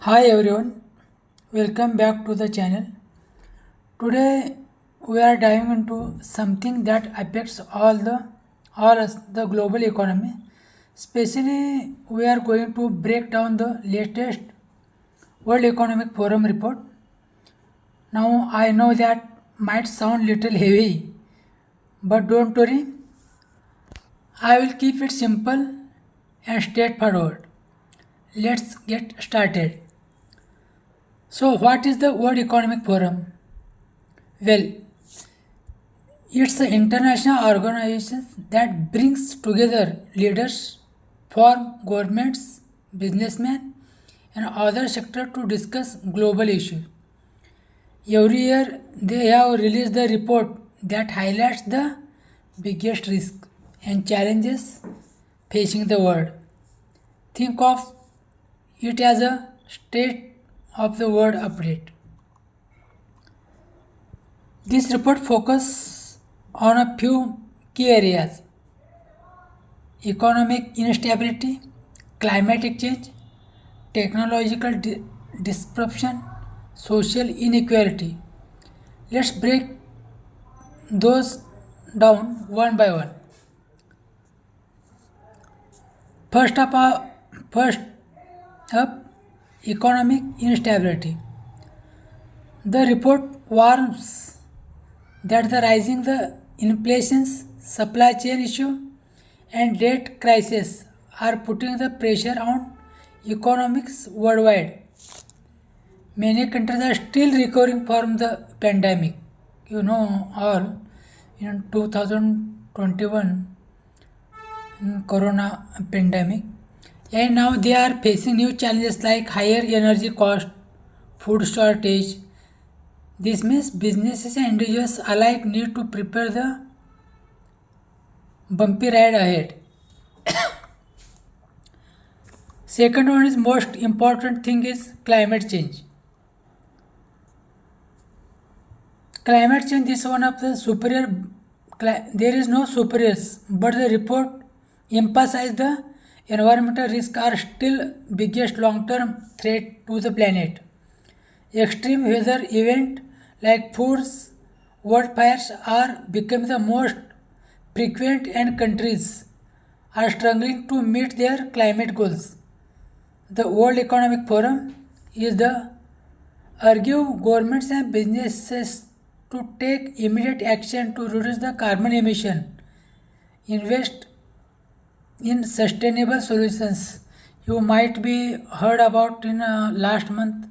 Hi everyone, welcome back to the channel. Today we are diving into something that affects all the global economy. Especially we are going to break down the latest World Economic Forum report. Now I know that might sound little heavy, but don't worry, I will keep it simple and straightforward. Let's get started. So what is the World Economic Forum? Well, it's an international organization that brings together leaders from governments, businessmen, and other sectors to discuss global issues. Every year, they have released the report that highlights the biggest risks and challenges facing the world. Think of it as a state of the world update. This report focuses on a few key areas: economic instability, climatic change, technological disruption, social inequality. Let's break those down one by one. First up, first up, economic instability. The report warns that the rising the inflations, supply chain issue, and debt crisis are putting the pressure on economics worldwide. Many countries are still recovering from the pandemic. You know, all in 2021 corona pandemic, and now they are facing new challenges like higher energy cost, food shortage. This means businesses and individuals alike need to prepare the bumpy ride ahead. Second one is most important thing is climate change. Climate change is one of the superior. There is no superiors, but the report emphasizes the environmental risks are still biggest long-term threat to the planet. Extreme weather event like floods, wildfires are becoming the most frequent, and countries are struggling to meet their climate goals. The World Economic Forum is the urge governments and businesses to take immediate action to reduce the carbon emission, invest in sustainable solutions. You might be heard about in last month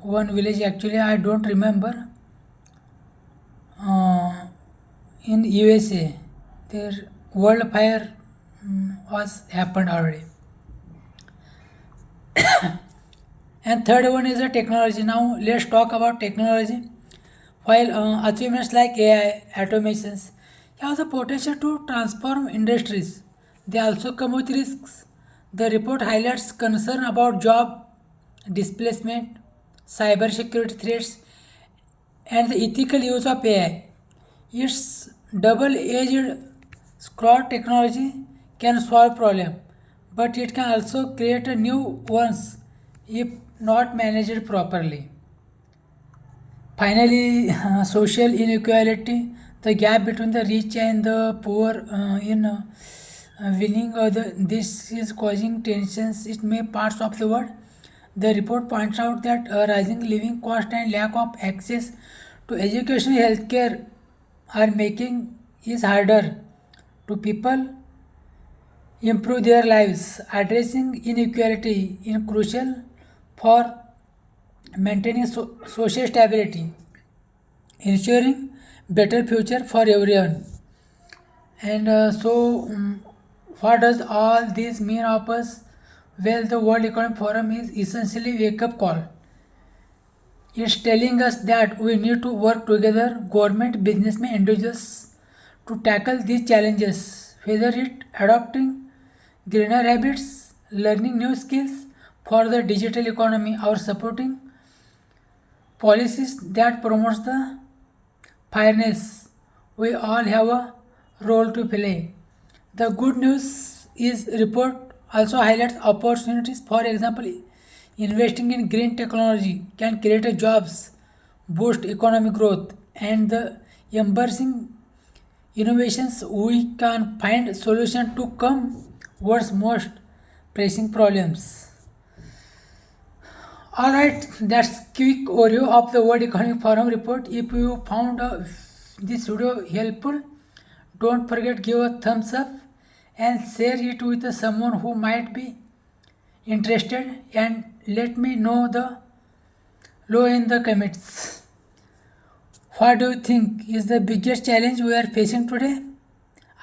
one village, actually I don't remember, uh, in USA their wildfire was happened already. And third one is the technology. Now let's talk about technology. While achievements like AI, automations have the potential to transform industries, they also come with risks. The report highlights concern about job displacement, cybersecurity threats, and the ethical use of AI. Its double-edged sword. Technology can solve problems, but it can also create a new ones if not managed properly. Finally, social inequality, the gap between the rich and the poor in winning, this is causing tensions in many parts of the world. The report points out that rising living cost and lack of access to education and healthcare are making it harder to people improve their lives. Addressing inequality is crucial for maintaining social stability, ensuring better future for everyone. And what does all this mean of us? Well, the World Economic Forum is essentially wake up call. It's telling us that we need to work together, government, businessmen, individuals, to tackle these challenges. Whether it adopting greener habits, learning new skills for the digital economy, or supporting policies that promotes the fairness, we all have a role to play. The good news is report also highlights opportunities. For example, Investing in green technology can create a jobs, boost economic growth, and the embracing innovations we can find solution to come world's most pressing problems. All right, that's quick overview of the World Economic Forum report. If you found this video helpful, don't forget give a thumbs up and share it with someone who might be interested, and let me know the low in the comments. What do you think is the biggest challenge we are facing today?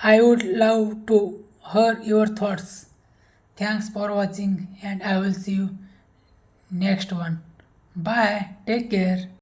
I would love to hear your thoughts. Thanks for watching, and I will see you next one. Bye. Take care.